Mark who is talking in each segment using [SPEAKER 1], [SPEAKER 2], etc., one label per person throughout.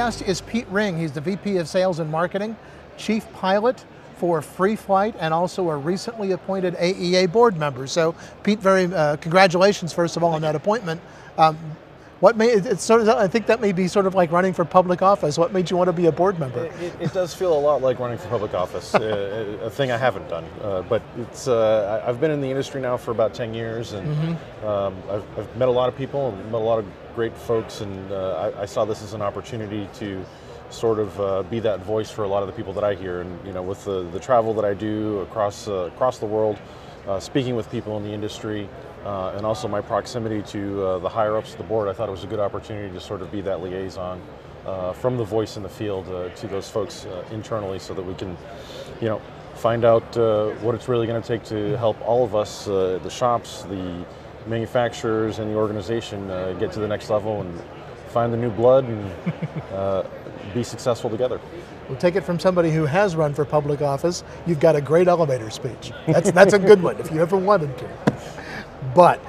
[SPEAKER 1] guest is Pete Ring. He's the VP of Sales and Marketing, Chief Pilot for Freeflight, and also a recently appointed AEA board member. So, Pete, congratulations, first of all, on that appointment. I think that may be sort of like running for public office. What made you want to be a board member?
[SPEAKER 2] It does feel a lot like running for public office, a thing I haven't done. But I've been in the industry now for about 10 years, and I've met a lot of people and met a lot of great folks, and I saw this as an opportunity to sort of be that voice for a lot of the people that I hear. And with the travel that I do across the world, speaking with people in the industry, and also my proximity to the higher ups of the board, I thought it was a good opportunity to sort of be that liaison from the voice in the field to those folks internally, so that we can, find out what it's really going to take to help all of us, the shops, the manufacturers, and the organization get to the next level and find the new blood and be successful together.
[SPEAKER 1] We'll take it from somebody who has run for public office. You've got a great elevator speech. That's a good one if you ever wanted to. But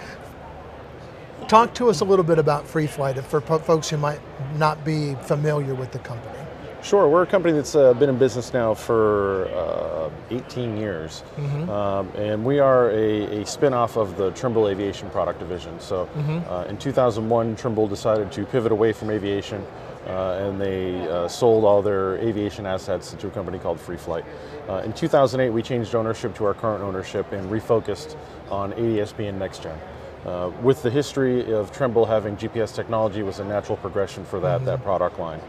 [SPEAKER 1] talk to us a little bit about Freeflight for folks who might not be familiar with the company.
[SPEAKER 2] Sure, we're a company that's been in business now for 18 years, and we are a spin-off of the Trimble Aviation product division. So in 2001, Trimble decided to pivot away from aviation, and they sold all their aviation assets to a company called Freeflight. In 2008, we changed ownership to our current ownership and refocused on ADS-B and Next Gen. With the history of Trimble, having GPS technology was a natural progression for that product line.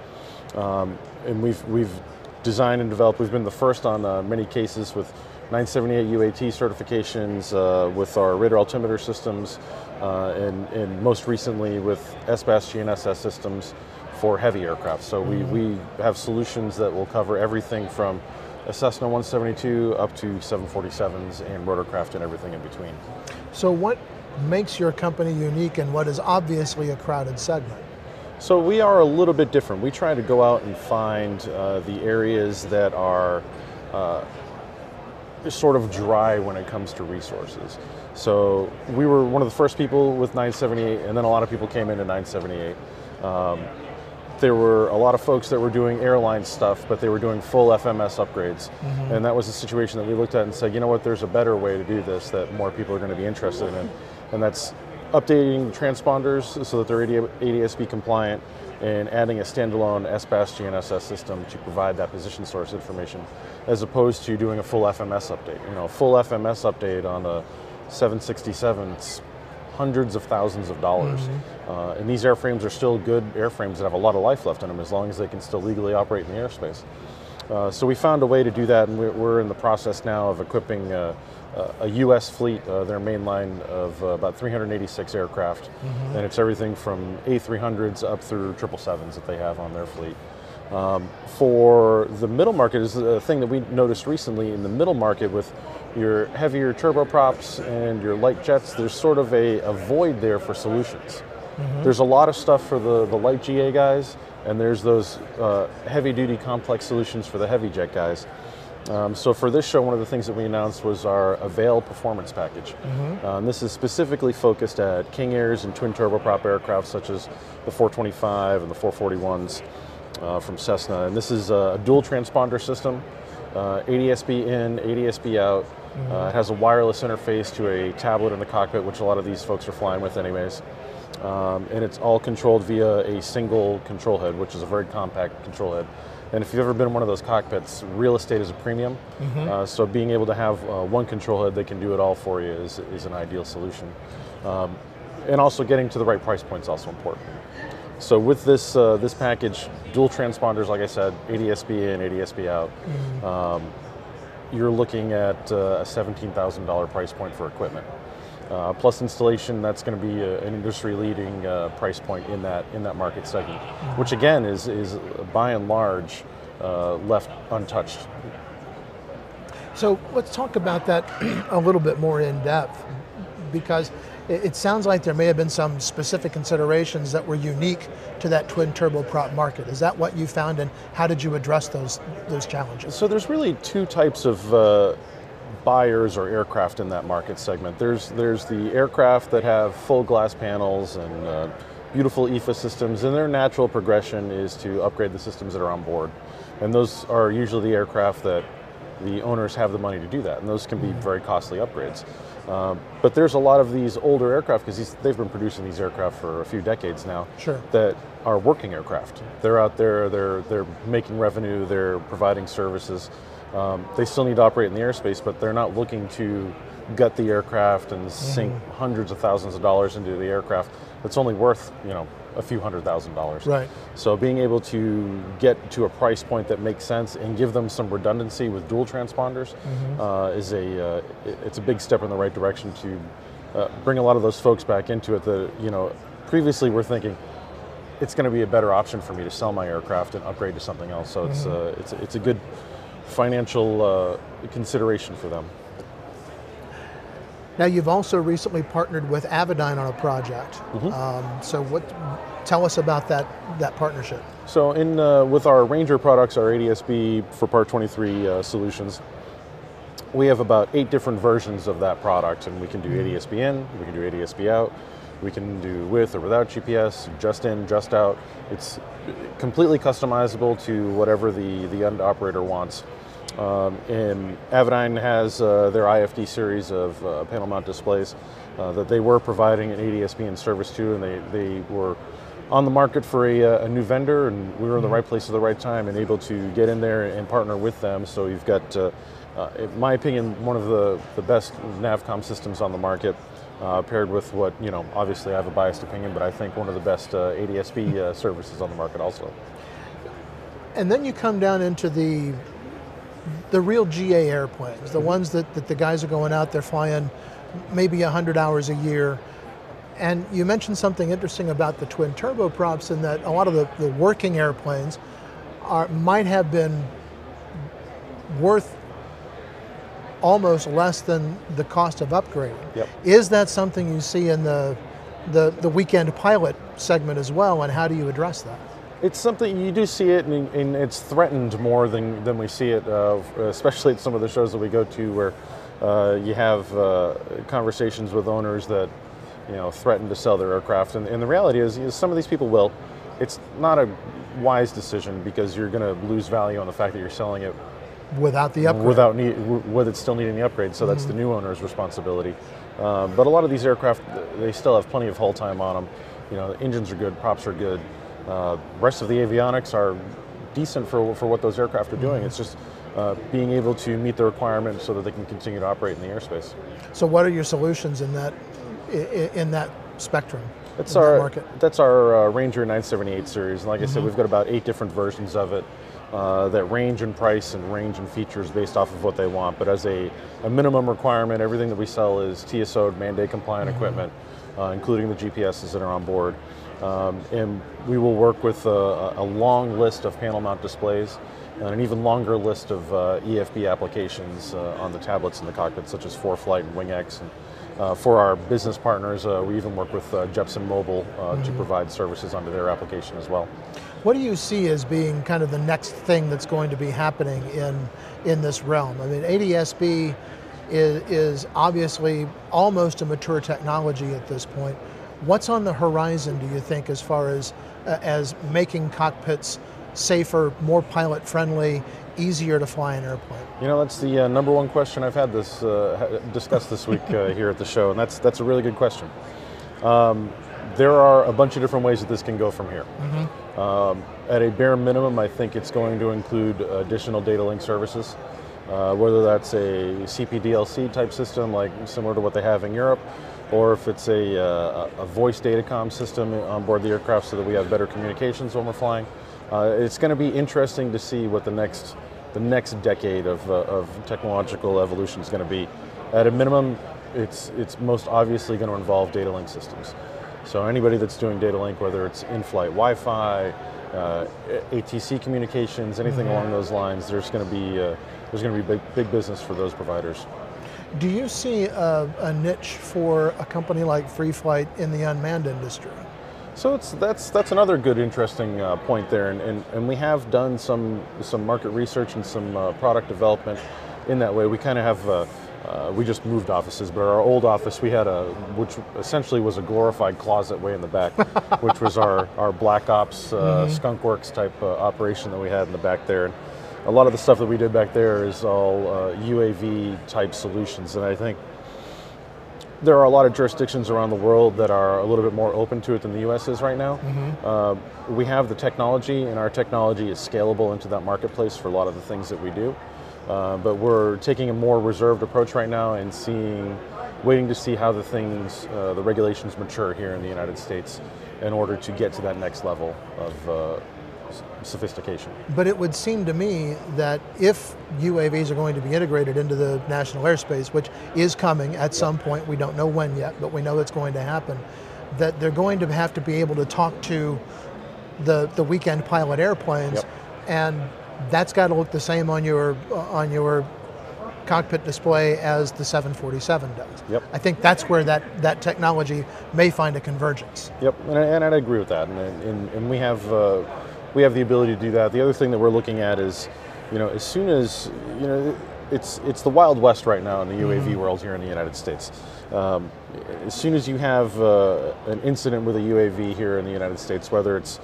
[SPEAKER 2] And we've designed and developed, we've been the first on many cases with 978 UAT certifications, with our radar altimeter systems, and most recently with SBAS GNSS systems for heavy aircraft. So we have solutions that will cover everything from a Cessna 172 up to 747s and rotorcraft and everything in between.
[SPEAKER 1] So what makes your company unique in what is obviously a crowded segment?
[SPEAKER 2] So we are a little bit different. We try to go out and find the areas that are sort of dry when it comes to resources. So we were one of the first people with 978, and then a lot of people came into 978. There were a lot of folks that were doing airline stuff, but they were doing full FMS upgrades. And that was a situation that we looked at and said, you know what, there's a better way to do this that more people are going to be interested in. And that's updating the transponders so that they're ADS-B compliant, and adding a standalone SBAS GNSS system to provide that position source information, as opposed to doing a full FMS update. A full FMS update on a 767, it's hundreds of thousands of dollars. And these airframes are still good airframes that have a lot of life left in them, as long as they can still legally operate in the airspace. So we found a way to do that, and we're in the process now of equipping a U.S. fleet, their main line of about 386 aircraft, and it's everything from A300s up through 777s that they have on their fleet. For the middle market is a thing that we noticed recently. In the middle market, with your heavier turboprops and your light jets, there's sort of a void there for solutions. There's a lot of stuff for the light GA guys, and there's those heavy-duty complex solutions for the heavy jet guys. So for this show, one of the things that we announced was our Avail performance package. This is specifically focused at King Airs and twin turboprop aircraft such as the 425 and the 441s from Cessna. And this is a dual transponder system, ADS-B in, ADS-B out. It has a wireless interface to a tablet in the cockpit, which a lot of these folks are flying with anyways. And it's all controlled via a single control head, which is a very compact control head. And if you've ever been in one of those cockpits, real estate is a premium. So being able to have one control head that can do it all for you is an ideal solution. And also getting to the right price point is also important. So with this this package, dual transponders, like I said, ADS-B in, ADS-B out, you're looking at a $17,000 price point for equipment. Plus installation, that's going to be an industry-leading price point in that market segment, which again is by and large left untouched.
[SPEAKER 1] So let's talk about that a little bit more in depth, because it sounds like there may have been some specific considerations that were unique to that twin turboprop market. Is that what you found, and how did you address those challenges?
[SPEAKER 2] So there's really two types of buyers or aircraft in that market segment. There's the aircraft that have full glass panels and beautiful EFA systems, and their natural progression is to upgrade the systems that are on board. And those are usually the aircraft that the owners have the money to do that, and those can be very costly upgrades. But there's a lot of these older aircraft, because they've been producing these aircraft for a few decades now,
[SPEAKER 1] sure, that
[SPEAKER 2] are working aircraft. They're out there, they're making revenue, they're providing services. They still need to operate in the airspace, but they're not looking to gut the aircraft and sink hundreds of thousands of dollars into the aircraft that's only worth, you know, a few $100,000.
[SPEAKER 1] Right.
[SPEAKER 2] So being able to get to a price point that makes sense and give them some redundancy with dual transponders is it's a big step in the right direction to bring a lot of those folks back into it that, you know, previously we're thinking it's going to be a better option for me to sell my aircraft and upgrade to something else. So it's a good financial consideration for them.
[SPEAKER 1] Now, you've also recently partnered with Avidyne on a project. So tell us about that partnership.
[SPEAKER 2] So with our Ranger products, our ADS-B for Part 23 solutions, we have about 8 different versions of that product, and we can do ADS-B in, we can do ADS-B out, we can do with or without GPS, just in, just out. It's completely customizable to whatever the end operator wants. And Avidyne has their IFD series of panel mount displays that they were providing an ADS-B in service to, and they were on the market for a new vendor, and we were in the right place at the right time and able to get in there and partner with them. So you've got, in my opinion, one of the best NavCom systems on the market, paired with what, you know, obviously I have a biased opinion, but I think one of the best ADS-B services on the market also.
[SPEAKER 1] And then you come down into the real GA airplanes, the ones that the guys are going out there flying maybe 100 hours a year. And you mentioned something interesting about the twin turboprops, in that a lot of the working airplanes might have been worth almost less than the cost of upgrading.
[SPEAKER 2] Yep.
[SPEAKER 1] Is that something you see in the weekend pilot segment as well, and how do you address that?
[SPEAKER 2] It's something you do see it, and it's threatened more than we see it, especially at some of the shows that we go to, where you have conversations with owners that, you know, threaten to sell their aircraft. And the reality is some of these people will. It's not a wise decision, because you're going to lose value on the fact that you're selling it
[SPEAKER 1] without the upgrade,
[SPEAKER 2] with it still needing the upgrade. So that's the new owner's responsibility. But a lot of these aircraft, they still have plenty of hull time on them. You know, the engines are good, props are good. Rest of the avionics are decent for what those aircraft are doing. It's just being able to meet the requirements so that they can continue to operate in the airspace.
[SPEAKER 1] So what are your solutions in that spectrum?
[SPEAKER 2] That's our Ranger 978 series. And like I said, we've got about 8 different versions of it that range in price and range in features based off of what they want. But as a minimum requirement, everything that we sell is TSO'd, mandate compliant equipment, including the GPSs that are on board. And we will work with a long list of panel mount displays and an even longer list of EFB applications on the tablets in the cockpit, such as Freeflight and WingX. And for our business partners, we even work with Jepson Mobile to provide services under their application as well.
[SPEAKER 1] What do you see as being kind of the next thing that's going to be happening in this realm? I mean, ADS-B is obviously almost a mature technology at this point. What's on the horizon, do you think, as far as making cockpits safer, more pilot friendly, easier to fly an airplane?
[SPEAKER 2] You know, that's the #1 question I've had discussed this week here at the show, and that's a really good question. There are a bunch of different ways that this can go from here. At a bare minimum, I think it's going to include additional data link services, whether that's a CPDLC type system, like similar to what they have in Europe, or if it's a voice datacom system on board the aircraft so that we have better communications when we're flying. It's going to be interesting to see what the next decade of technological evolution is going to be. At a minimum, it's most obviously going to involve data link systems. So anybody that's doing data link, whether it's in-flight Wi-Fi, ATC communications, anything along those lines, there's going to be big business for those providers.
[SPEAKER 1] Do you see a niche for a company like Freeflight in the unmanned industry?
[SPEAKER 2] So that's another good, interesting point there, and we have done some market research and some product development in that way. We kind of have We just moved offices, but our old office we had which essentially was a glorified closet way in the back, which was our Black Ops Skunk Works type operation that we had in the back there. And a lot of the stuff that we did back there is all UAV type solutions, and I think there are a lot of jurisdictions around the world that are a little bit more open to it than the U.S. is right now. We have the technology, and our technology is scalable into that marketplace for a lot of the things that we do. But we're taking a more reserved approach right now and waiting to see how the regulations mature here in the United States in order to get to that next level of sophistication.
[SPEAKER 1] But it would seem to me that if UAVs are going to be integrated into the national airspace, which is coming at some point, we don't know when yet, but we know it's going to happen, that they're going to have to be able to talk to the weekend pilot airplanes, and that's got to look the same on your cockpit display as the 747 does. I think that's where that technology may find a convergence.
[SPEAKER 2] And I'd agree with that, and we have the ability to do that. The other thing that we're looking at is, as soon as, it's the Wild West right now in the UAV world here in the United States. As soon as you have an incident with a UAV here in the United States, whether it's,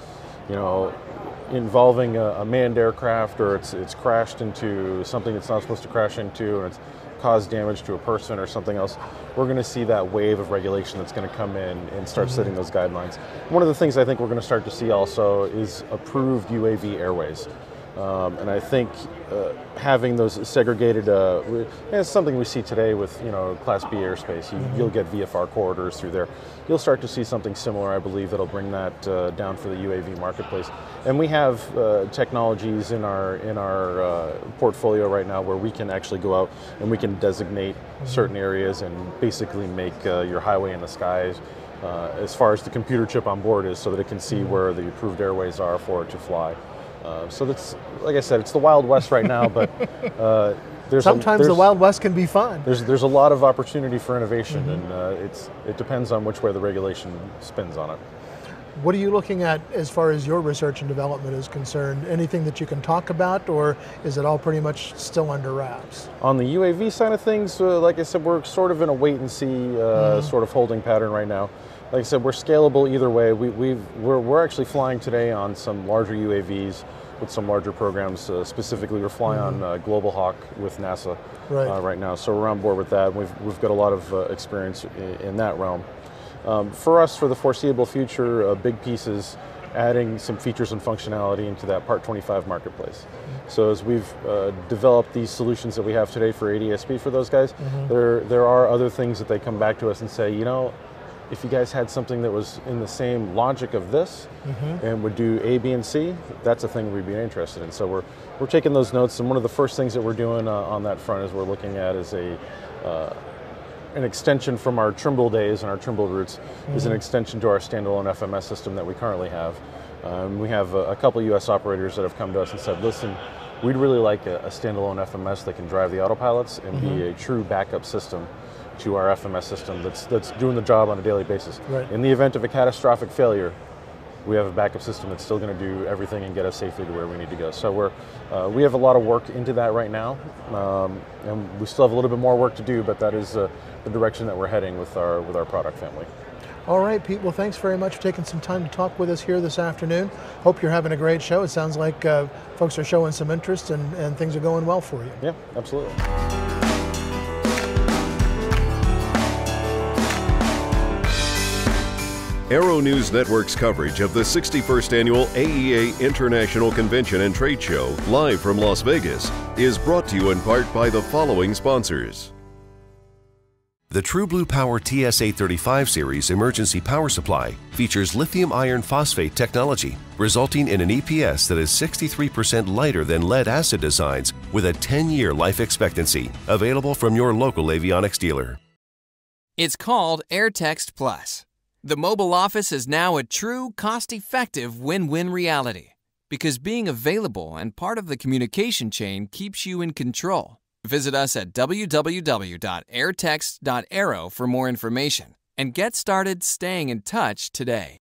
[SPEAKER 2] involving a manned aircraft, or it's crashed into something it's not supposed to crash into, and it's caused damage to a person or something else, we're going to see that wave of regulation that's going to come in and start setting those guidelines. One of the things I think we're going to start to see also is approved UAV airways. And I think having those segregated, it's something we see today with Class B airspace. You'll get VFR corridors through there. You'll start to see something similar, I believe, that'll bring that down for the UAV marketplace. And we have technologies in our portfolio right now where we can actually go out and we can designate certain areas and basically make your highway in the skies as far as the computer chip on board is, so that it can see where the approved airways are for it to fly. So that's, like I said, it's the Wild West right now, but
[SPEAKER 1] sometimes the Wild West can be fun.
[SPEAKER 2] There's a lot of opportunity for innovation, and it depends on which way the regulation spins on it.
[SPEAKER 1] What are you looking at as far as your research and development is concerned? Anything that you can talk about, or is it all pretty much still under wraps?
[SPEAKER 2] On the UAV side of things, like I said, we're sort of in a wait and see sort of holding pattern right now. Like I said, we're scalable either way. We're actually flying today on some larger UAVs with some larger programs. Specifically, we're flying on Global Hawk with NASA right now, so we're on board with that. We've got a lot of experience in that realm. For us, for the foreseeable future, a big piece is adding some features and functionality into that Part 25 marketplace. So as we've developed these solutions that we have today for ADSB for those guys, there are other things that they come back to us and say, if you guys had something that was in the same logic of this and would do A, B, and C, that's a thing we'd be interested in. So we're taking those notes, and one of the first things that we're doing on that front is we're looking at is an extension from our Trimble days and our Trimble roots is an extension to our standalone FMS system that we currently have. We have a couple U.S. operators that have come to us and said, listen, we'd really like a standalone FMS that can drive the autopilots and be a true backup system to our FMS system that's doing the job on a daily basis. In the event of a catastrophic failure, we have a backup system that's still going to do everything and get us safely to where we need to go. So we have a lot of work into that right now, and we still have a little bit more work to do, but that is the direction that we're heading with our product family.
[SPEAKER 1] All right, Pete, well, thanks very much for taking some time to talk with us here this afternoon. Hope you're having a great show. It sounds like folks are showing some interest and things are going well for you.
[SPEAKER 2] Yeah, absolutely.
[SPEAKER 3] Aero-News Network's coverage of the 61st Annual AEA International Convention and Trade Show, live from Las Vegas, is brought to you in part by the following sponsors.
[SPEAKER 4] The True Blue Power TS835 series emergency power supply features lithium iron phosphate technology, resulting in an EPS that is 63% lighter than lead-acid designs with a 10-year life expectancy. Available from your local avionics dealer.
[SPEAKER 5] It's called Airtext Plus. The mobile office is now a true, cost-effective win-win reality, because being available and part of the communication chain keeps you in control. Visit us at www.airtext.aero for more information and get started staying in touch today.